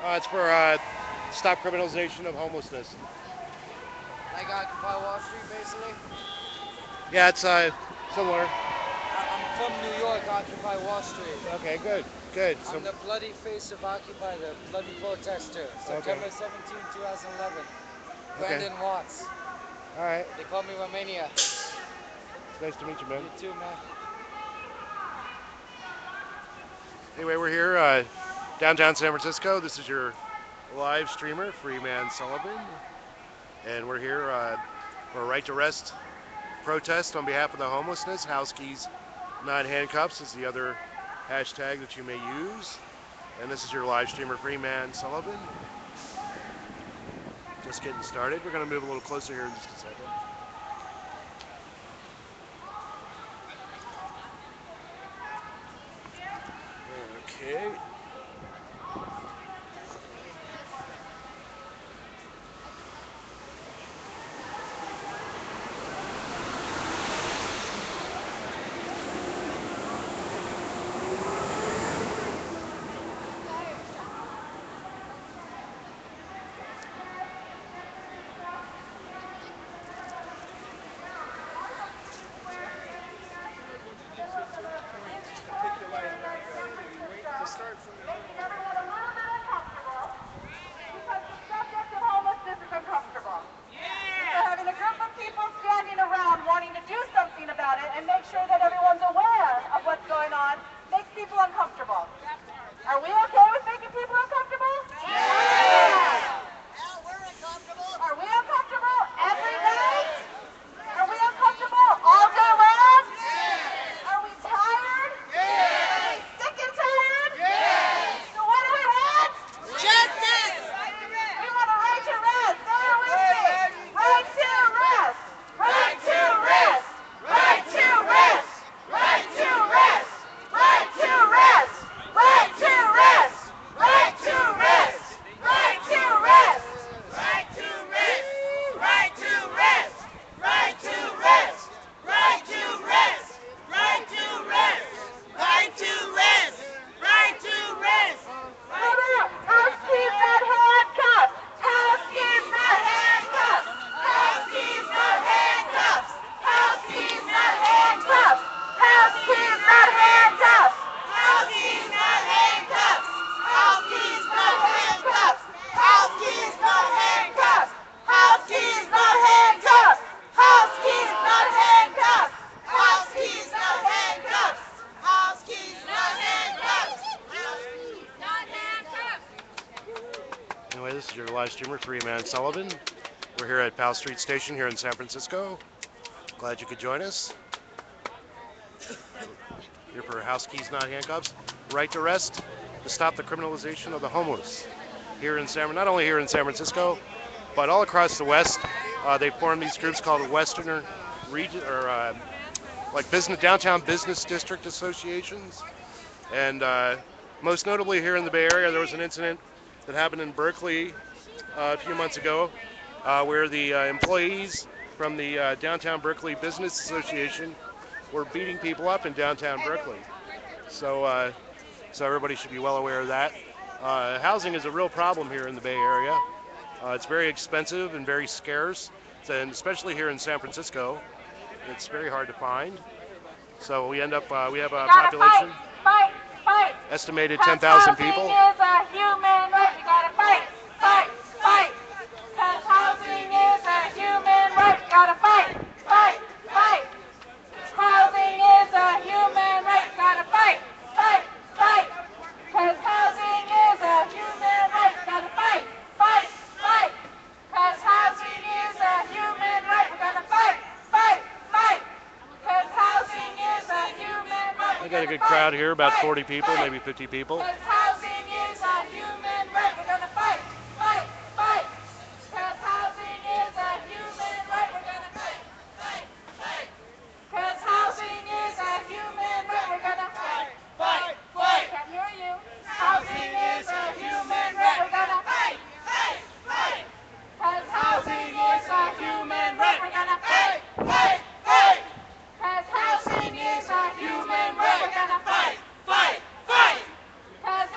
It's for stop criminalization of homelessness. Like Occupy Wall Street, basically. Yeah, it's similar. I'm from New York, Occupy Wall Street. Okay, good, good. I'm So, the bloody face of Occupy, the bloody protester. okay, September 17, 2011. okay, Brandon Watts. all right. They call me Romania. It's nice to meet you, man. You too, man. Anyway, we're here downtown San Francisco. This is your live streamer, Freeman Sullivan, and we're here for a right to rest protest on behalf of the homelessness. House keys, not handcuffs is the other hashtag that you may use. And this is your live streamer, Freeman Sullivan. Just getting started. We're going to move a little closer here in just a second. Okay. Making everyone a little bit uncomfortable because the subject of homelessness is uncomfortable. So having a group of people standing around wanting to do something about it and make sure that everyone's aware of what's going on makes people uncomfortable. Are we okay with making people uncomfortable? Yeah! Are we uncomfortable every day? Are we uncomfortable all day long? Are we tired? Sick and tired? So what do we want? Justice! We want a right to rest. Say it with me. Right to rest. Right to rest. Right to rest. Right to rest. Right to rest. Right to rest. Right to rest. Right to rest. Right to rest. Right to rest. Right to rest. Right to rest. Right to rest. Right to rest. Right to rest. House keys, not handcuffs. House keys, not handcuffs. House keys, not handcuffs. House keys, not handcuffs. House keys, not handcuffs. House keys, not handcuffs. House keys, not handcuffs. House keys, not handcuffs. House keys, not handcuffs. House keys, not handcuffs. House keys, not handcuffs. House keys, not handcuffs. House keys, not handcuffs. Anyway, this is your live streamer, Freeman Sullivan. We're here at Powell Street Station here in San Francisco. Glad you could join us. Here for House Keys, Not Handcuffs. Right to rest to stop the criminalization of the homeless. Here in not only here in San Francisco, but all across the West. They formed these groups called Westerner Region, or like downtown business district associations. And most notably here in the Bay Area, there was an incident that happened in Berkeley a few months ago, where the employees from the Downtown Berkeley Business Association were beating people up in downtown Berkeley. So, so everybody should be well aware of that. Housing is a real problem here in the Bay Area. It's very expensive and very scarce, and especially here in San Francisco, it's very hard to find. So we end up, we have a Gotta population fight, fight. estimated 'Cause 10,000 housing people. is a human right. We gotta fight, fight. 'Cause housing is a human right. We gotta fight, fight. Housing is a human right. We gotta fight, fight. 'Cause housing is a human right. We gotta fight, fight. 'Cause housing is a human right. We're gonna fight. 'Cause housing is a human right. I got a good crowd here, about 40 people, maybe 50 people. 'Cause housing is a human right. We're gonna fight. 'Cause housing is a human right. We're gonna fight. 'Cause housing is a human right. We're gonna fight. Can't hear you. Housing is a human right. We're gonna fight. 'Cause housing is a human right. We're gonna fight. 'Cause housing is a human right. We're gonna fight. 'Cause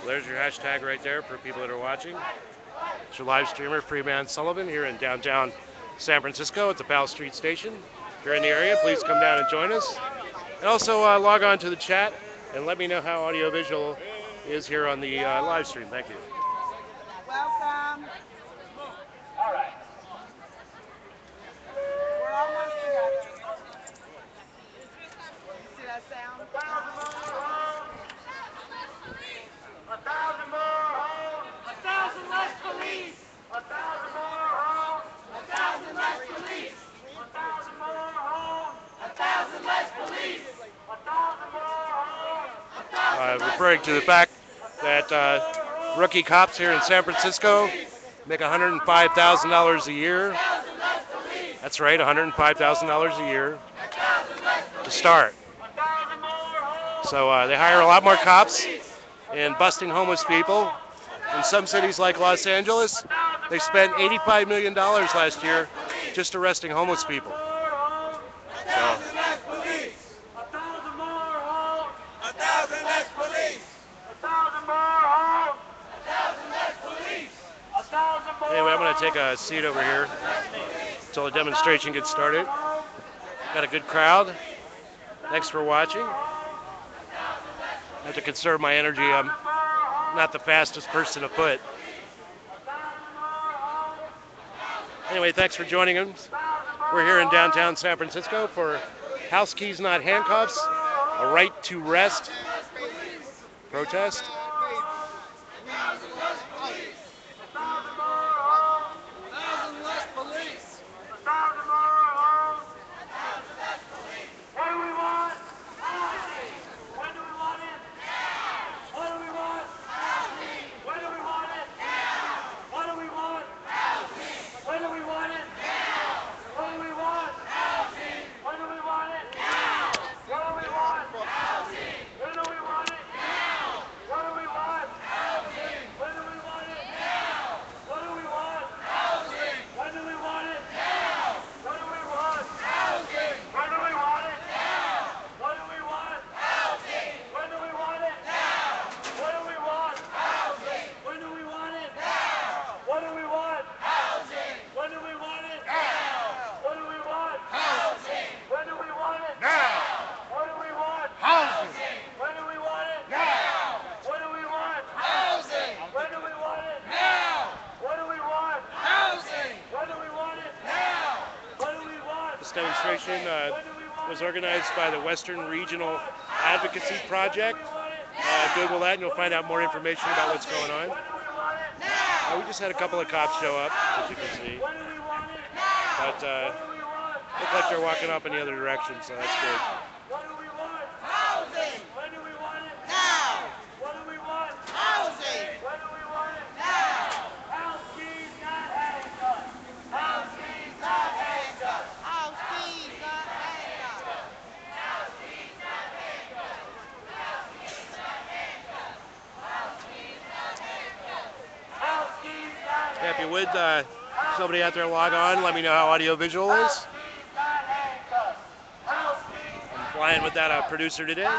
So there's your hashtag right there for people that are watching. It's your live streamer, Freeman Sullivan, here in downtown San Francisco at the Powell Street Station. If you're in the area, please come down and join us. And also log on to the chat and let me know how audiovisual is here on the live stream. Thank you. Welcome. All right. We're almost together. You see that sound? 1,000 more homes. 1,000 more homes. 1,000 less police. 1,000 more homes. 1,000 less police. 1,000 more homes. 1,000 less police. 1,000 more homes. Referring to the fact that rookie cops here in San Francisco make $105,000 a year. That's right, $105,000 a year to start. So they hire a lot more cops in busting homeless people. In some cities like Los Angeles, they spent $85 million last year just arresting homeless people. So, anyway, I'm going to take a seat over here until the demonstration gets started. Got a good crowd. Thanks for watching. I have to conserve my energy. I'm not the fastest person afoot. Anyway, thanks for joining us. We're here in downtown San Francisco for House Keys Not Handcuffs, a right to rest protest. Demonstration was organized by the Western Regional Advocacy Project. Google that and you'll find out more information about what's going on. We just had a couple of cops show up, as you can see. But look like they're walking off in the other direction, so that's good. What do we want? Housing! When do we want it? Now! What do we want? Housing! When do we want it? Now! House keys, not handcuffs! House keys, not handcuffs! House keys, not handcuffs! House keys, not handcuffs! House keys, not handcuffs! House keys, not handcuffs! House keys, not handcuffs! Yeah, if you would, somebody out there log on, let me know how audio visual is. I'm flying with that producer today.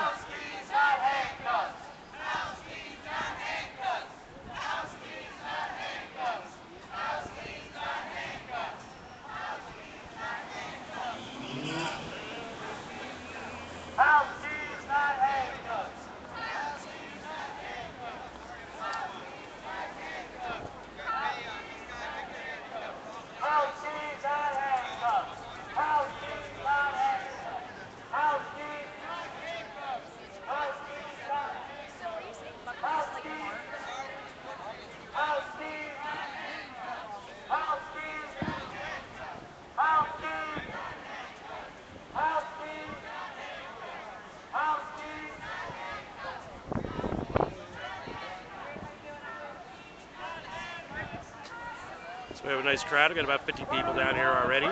So we have a nice crowd. We've got about 50 people down here already.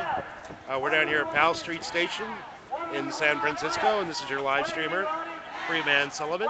We're down here at Powell Street Station in San Francisco, and this is your live streamer, Freeman Sullivan.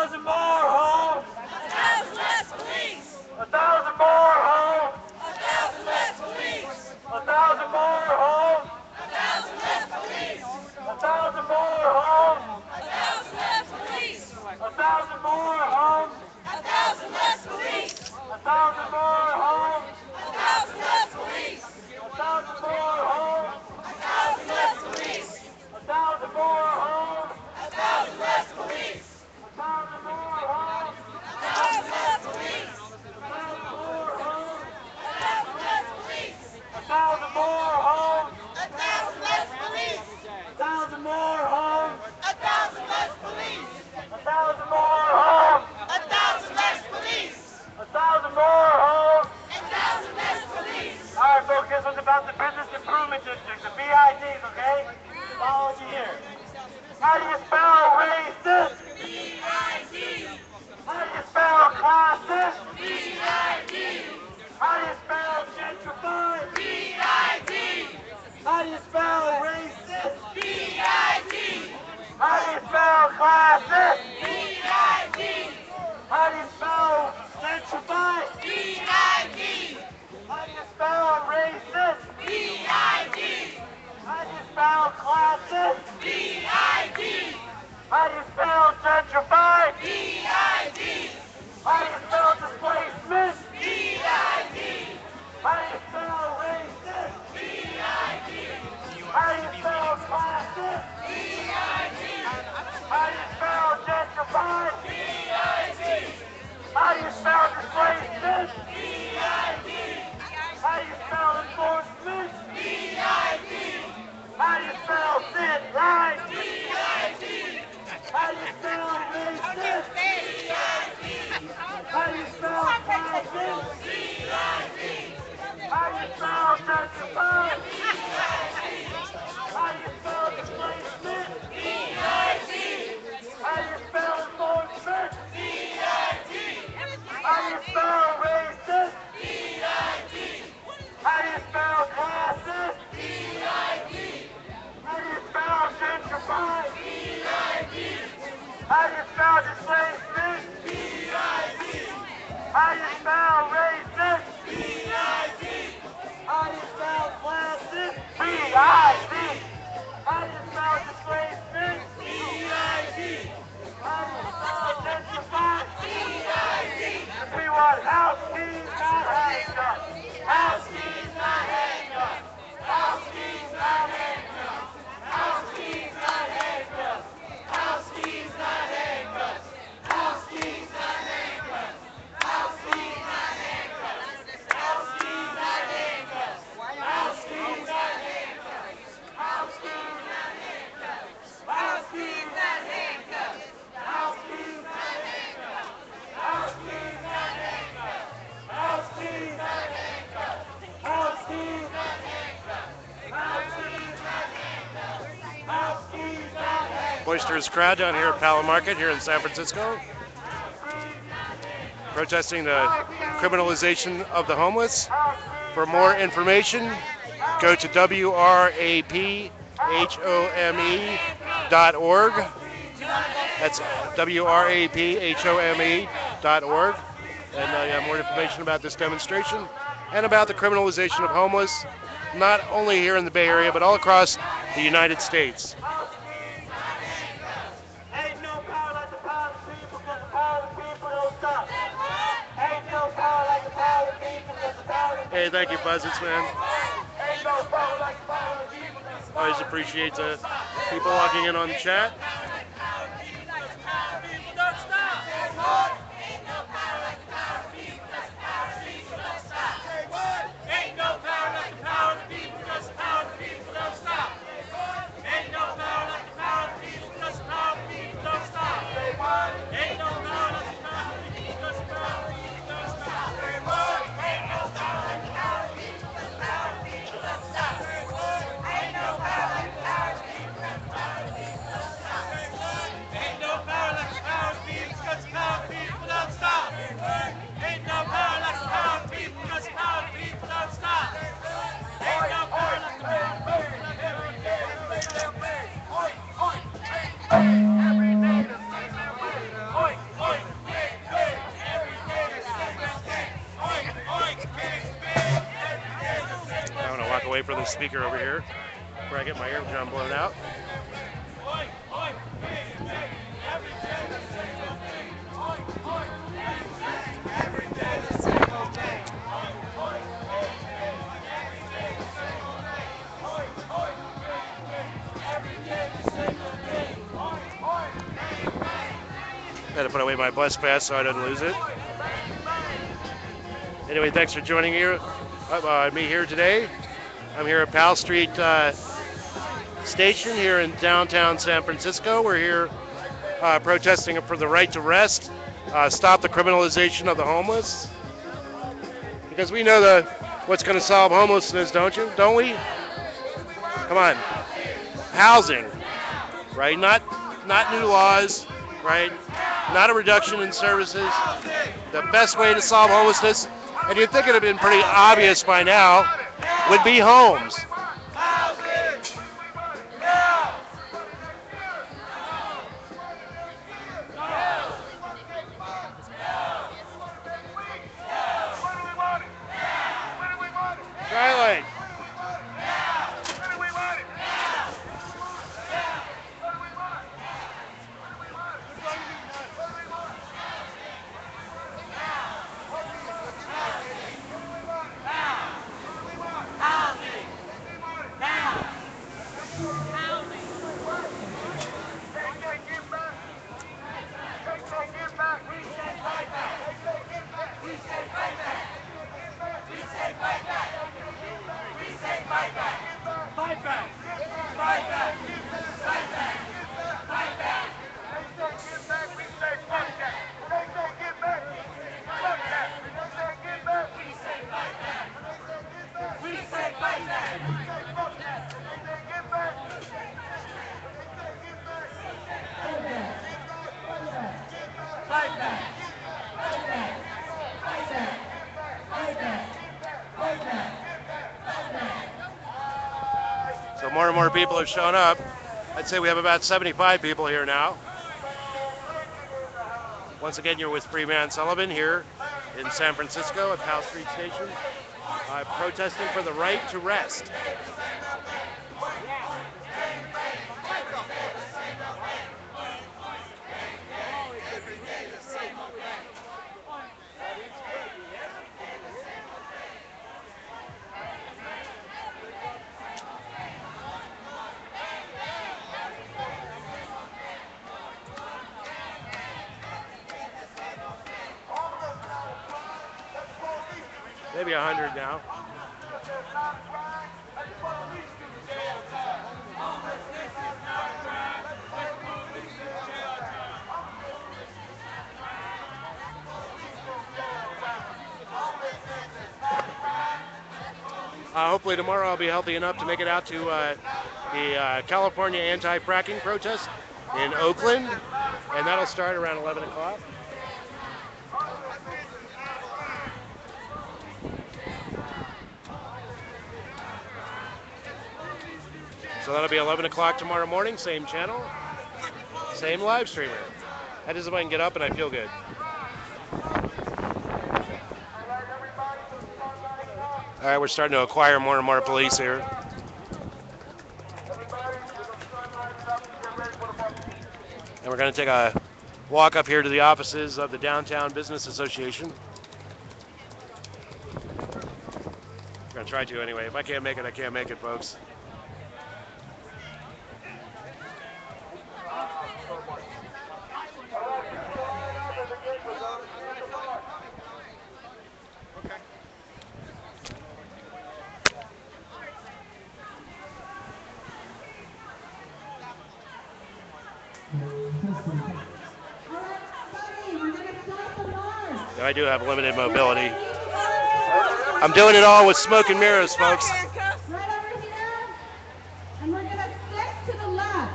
1,000 more homes. 1,000 less police. 1,000 more homes. 1,000 less police. 1,000 more homes. 1,000 less police. 1,000 more homes. 1,000 less police. 1,000 more homes. 1,000 less police. 1,000 more homes. 1,000 less police. 1,000 more homes. 1,000 less police. 1,000 more homes. 1,000 less police. 1,000 more homes. 1,000 less police. 1,000 more homes. 1,000 less police. 1,000 more homes. 1,000 less police. 1,000 more homes. 1,000 less police. 1,000 more homes. 1,000 less police. 1,000 more homes. 1,000 less police. All right, folks, this one's about the Business Improvement District, the BIDs, okay? Follow me here. How do you spell racist? B-I-D. How do you spell classist? B-I-D. How do you spell gentrified? B-I-D. How do you spell racist? B-I-D. How do you spell classist? B-I-D. How do you spell gentrified? B-I-D. How do you spell racist? B-I-D. How do you spell classist? B-I-D. How do you spell gentrified? B-I-D. How do you spell displacement? B-I-D. How do you spell racist? B-I-D. How do you spell classist? B-I-D. How do you spell gentrified? B-I-D. How do you spell displacement? B-I-D. How do you spell enforcement? B-I-D. How do you spell sin right? B-I-D. How do you spell racist? B-I-D. How do you spell classist? B-I-D. How do you spell gentrified? B-I-D. How do you spell displacement? B-I-D. How do you spell enforcement? B-I-D. How do you spell racist? B-I-D. How do you spell classist? B-I-D. How do you spell gentrified? B-I-D. How do you spell displacement? B-I-D. How do you spell racist? B-I-D. How do you spell classist? B-I-D. How do you spell displacement? B-I-D. How do you spell gentrified? B-I-D. We want house keys, not handcuffs. House keys, not handcuffs. House keys, not handcuffs. House keys, not handcuffs. House keys, not handcuffs. House keys, not handcuffs. House keys, not handcuffs. House keys, not handcuffs. House keys, not handcuffs. House keys, not handcuffs. House keys, not handcuffs. House keys, not handcuffs. House keys, not handcuffs. House keys, not handcuffs. House keys, not handcuffs. House keys, not handcuffs. House keys, not handcuffs. Boisterous crowd down here at Palo Market here in San Francisco, protesting the criminalization of the homeless. For more information, go to WRAPHOME.org. That's WRAPHOME.org. And you have more information about this demonstration and about the criminalization of homeless, not only here in the Bay Area, but all across the United States. Ain't no power like the power of the people, because the power of the people don't stop. Ain't no power like the power of the people, because the power of the people. Hey, thank you, Buzzards, man. Ain't no power like the power of the people, because the power Always appreciate the people logging in on the chat. of the people don't stop. Ain't no power like the power of the people, because the power of the people don't stop. Ain't no power like the power of the people, because the power of the people don't stop. Ain't no power like the power of the people, because the power of the people don't stop. Ain't no power like the power of the people, because the power of the people don't stop. Ain't no power like the power of the people, because the power of the people don't stop. Ain't no power like the power of the people, because the power of the people don't stop. Ain't no power like the power of the people, because the power of the people don't stop. Ain't no power like the power of the people, because the power of the people don't stop. Ain't no power like the power of the people, because the power of the people don't stop. Every day the same way. wait for the speaker over here where I get my eardrum blown out. Had to put away my bus pass so I didn't lose it. Anyway, thanks for joining me here today. I'm here at Powell Street Station here in downtown San Francisco. We're here protesting for the right to rest, stop the criminalization of the homeless. Because we know what's going to solve homelessness, don't we? Come on, housing, right? Not new laws, right? Not a reduction in services. The best way to solve homelessness, and you'd think it would have been pretty obvious by now, would be homes. Skylight. So more and more people have shown up. I'd say we have about 75 people here now. Once again, you're with Freeman Sullivan here in San Francisco at Powell Street Station, protesting for the right to rest. Maybe 100 now. Hopefully tomorrow I'll be healthy enough to make it out to the California anti-fracking protest in Oakland, and that'll start around 11 o'clock. So that'll be 11 o'clock tomorrow morning, same channel, same live streamer. That is if I can get up and I feel good. All right, we're starting to acquire more and more police here. And we're going to take a walk up here to the offices of the Downtown Business Association. I'm going to try to anyway. If I can't make it, I can't make it, folks. Now, I do have limited mobility. I'm doing it all with smoke and mirrors, folks. Right over here, and we're going to stick to the left.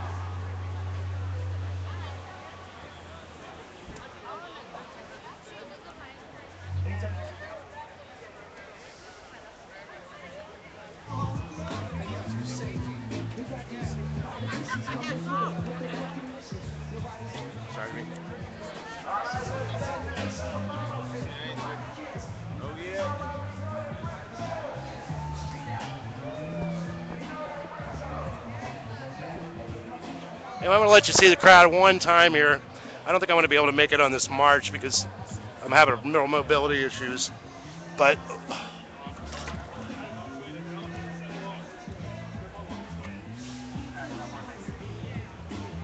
Sorry, me. Oh, yeah. And I'm going to let you see the crowd one time here. I don't think I'm going to be able to make it on this march because I'm having no mobility issues. But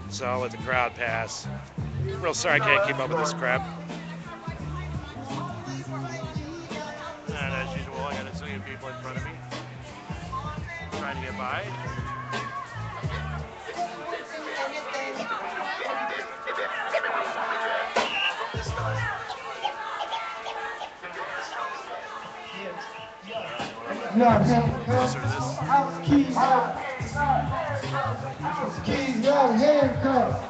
so I'll let the crowd pass. I'm real sorry I can't keep up with this crap. And as usual, I got a zillion people in front of me trying to get by. Closer to this. House keys not handcuffed.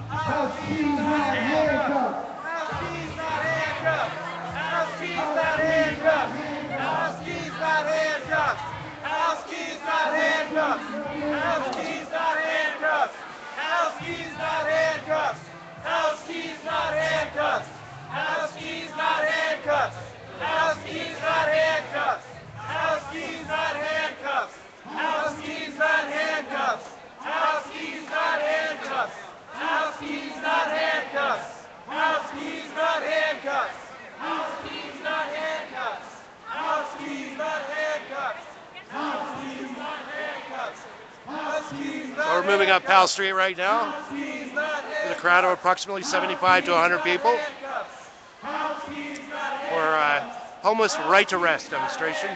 House keys not handcuffed. House keys not handcuffed. House keys not handcuffed. House keys not handcuffed. House keys not handcuffed. House keys not handcuffed. House keys not handcuffed. House keys not handcuffed. House keys not handcuffed. House keys not handcuffs. House keys not handcuffs. House keys not handcuffs. House keys not handcuffs. House keys not handcuffs. House keys not handcuffs. House keys not handcuffs. House keys not handcuffs. House keys not handcuffs. House keys not. So we're moving up Powell Street right now with a crowd of approximately 75 to 100 people for homeless right to rest demonstration.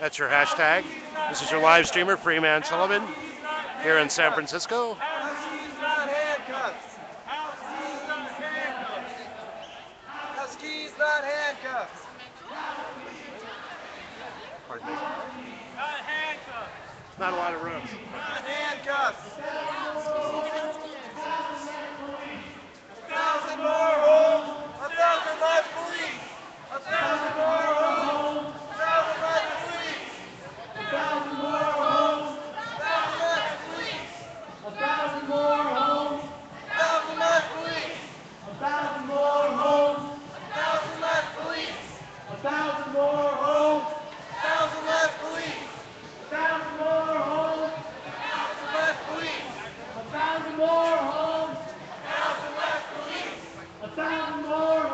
That's your hashtag. This is your live streamer, Freeman Sullivan, here in San Francisco. House keys not handcuffs. House keys not handcuffs. House keys not handcuffs. Pardon me. Not handcuffs. Not a lot of room. Not handcuffs. 1,000 more homes. 1,000 less police. 1,000 more homes. 1,000 less police. 1,000 more homes. 1,000 less police. 1,000 more homes. 1,000 less police. 1,000 more homes. 1,000 less police. 1,000 more homes. 1,000 less police. 1,000 more homes. 1,000 less police. 1,000 more homes. 1,000 less police. 1,000 more homes. 1,000 less police. 1,000 more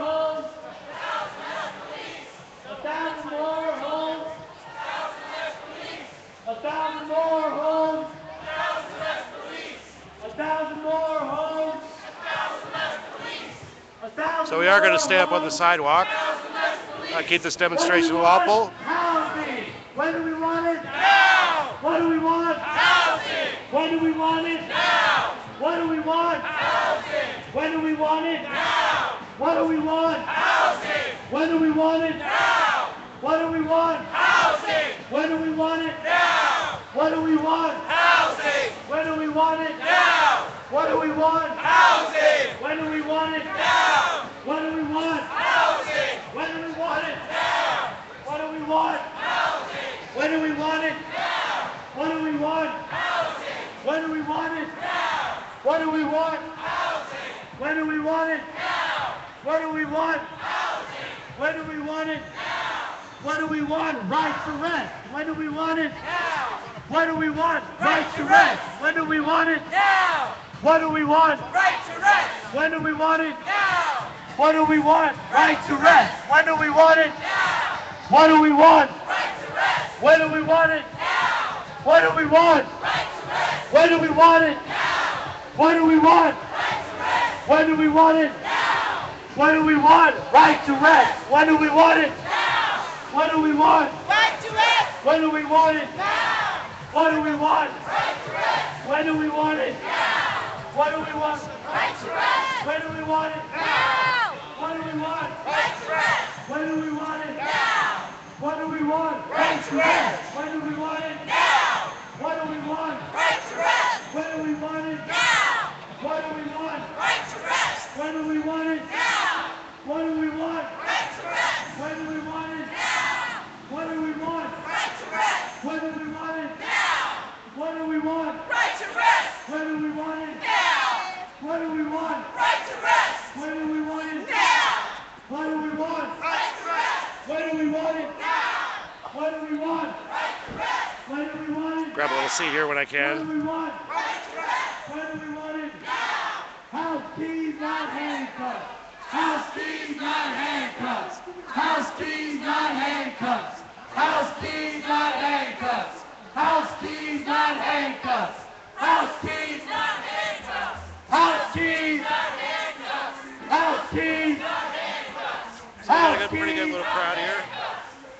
homes. 1,000 less police. 1,000 more homes. 1,000 less police. 1,000 more homes. 1,000 less police. 1,000. So we are going to stay up on the sidewalk. Keep this demonstration lawful. Housing. When do we want it? Now. What do we want? Housing. When do we want it? Now. What do we want? Housing. When do we want it? Now. What do we want? Housing. When do we want it? Now. What do we want? Housing. When do we want it? Now. What do we want? Housing. When do we want it? Now. What do we want? Housing. When do we want it? Now. What do we want? Housing. When do we want it? Now. What do we want? Housing. When do we want it? Now. What do we want? Housing. When do we want it? Now. What do we want? Housing. When do we want it? Now. What do we want? Housing. When do we want it? Now. What do we want? Right to rest. When do we want it? Now. What do we want? Right to rest. When do we want it? Now. What do we want? Right to rest. When do we want it? Now. What do we want? Right to rest. When do we want it? Now. What do we want? Right to rest. When do we want it? Now. What do we want? Right to rest. When do we want it? Now. What do we want? Right to rest. When do we want it? Now. What do we want? Right to rest. When do we want it? Now. What do we want? Right to rest. When do we want it? Now. What do we want? Right to rest. When do we want it? Now. What do we want? Right to rest. When do we want it? Now. What do we want? Right to rest. When do we want it? Now. What do we want? Right to rest. When do we want it? Now. What do we want? Right to rest. When do we want it? Now. What do we want? Right to rest. When do we want it? Now. What do we want? Right to rest. When do we want it? Now. What do we want? Right to rest. When do we want it? Now. What do we want? Right to rest. When do we want it? Now. What do we want? Right to rest. When do we want it? Now. What do we want? Right to rest. When do we want it? Now. What do we want? Right to rest. When do we want it? Grab a little seat here when I What do can. we want? Right not handcuffs. House keys, not handcuffs. House keys, not handcuffs. House keys, not handcuffs. House keys, not handcuffs. House keys, not handcuffs. House keys, not handcuffs. House keys, not handcuffs. So we got a pretty good little crowd here.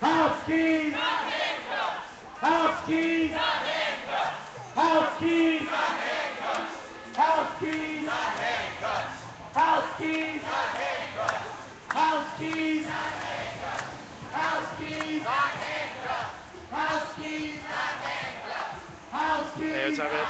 House keys, not handcuffs. House keys, not handcuffs. House keys, not handcuffs. House keys, not handcuffs. House keys, not handcuffs. House keys, not handcuffs. House keys, not handcuffs. House keys, not handcuffs. House keys, Hey, what's up, man?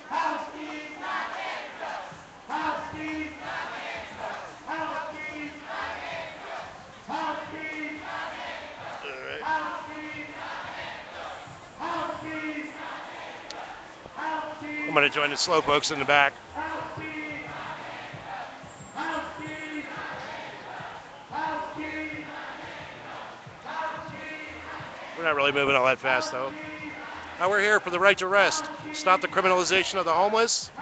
house keys, not handcuffs. House keys, not handcuffs. House keys, not handcuffs. House keys, not handcuffs. All right. House keys, not handcuffs. House keys, not handcuffs. House keys. I'm gonna join the slow folks in the back. House keys, house keys, house keys, house keys, We're not really moving all that fast, though. We're here for the right to rest. Stop the criminalization of the homeless.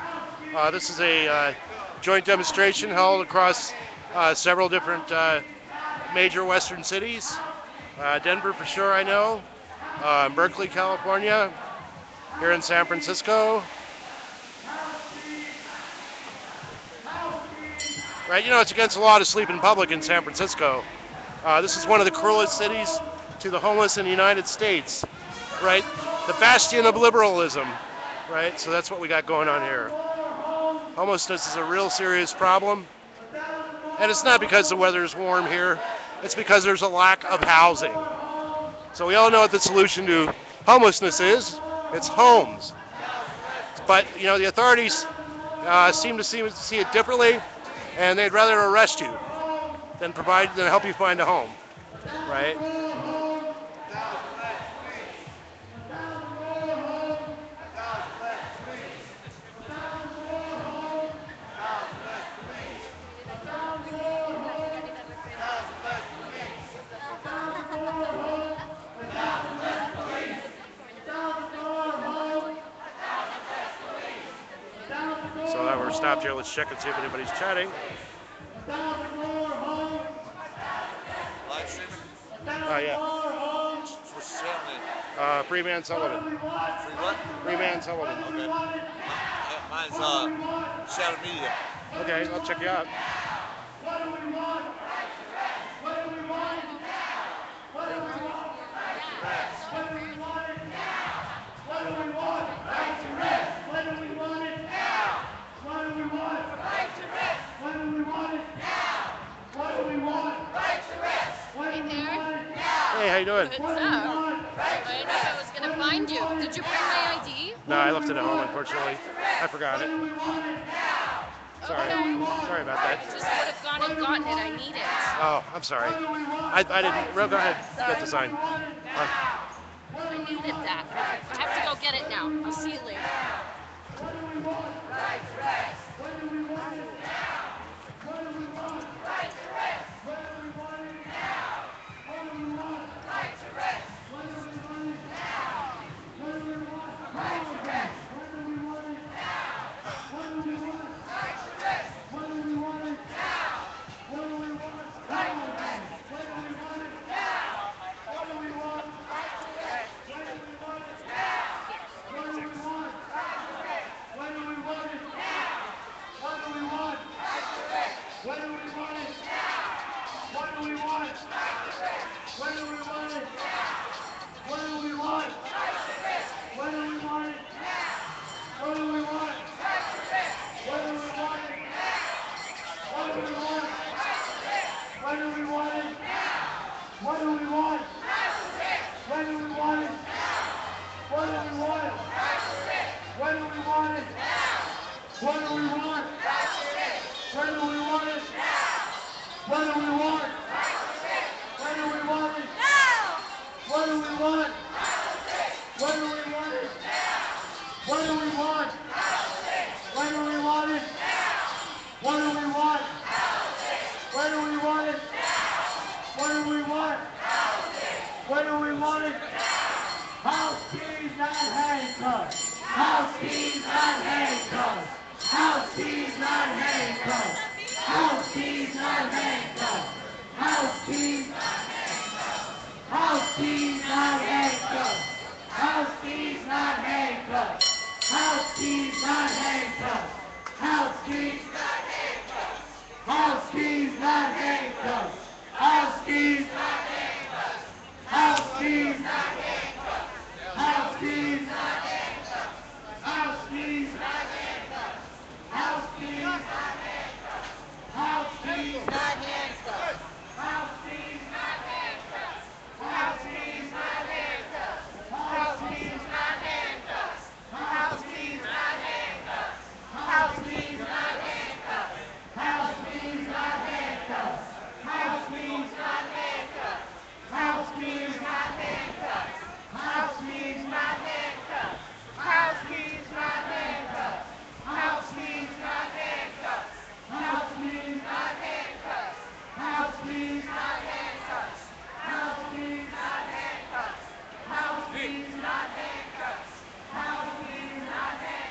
This is a joint demonstration held across several different major western cities. Denver for sure, I know. Berkeley, California. Here in San Francisco. Right, you know, it's against the law to sleep in public in San Francisco. This is one of the cruelest cities to the homeless in the United States, right? The bastion of liberalism, right? So that's what we got going on here. Homelessness is a real serious problem. And it's not because the weather is warm here. It's because there's a lack of housing. So we all know what the solution to homelessness is. It's homes. But, you know, the authorities seem to see it differently, and they'd rather arrest you than help you find a home, right? So now we're stopped here. Let's check and see if anybody's chatting. Live streaming? Yeah. What's the channel name? Freeman Sullivan. Free what? Freeman Sullivan. Okay. Mine's Shadow Media. Okay, I'll check you out. Hey, how you doing? What's up? I didn't know if I was gonna find you. Did you bring my ID? No, I left it at home, unfortunately. I forgot it. Sorry. Okay. Sorry about that. I just would have gone and gotten it. I need it. Oh, I'm sorry. I didn't. Well, go ahead. Get the sign. I needed that. I have to go get it now. I'll see you later. House keys not handcuffs.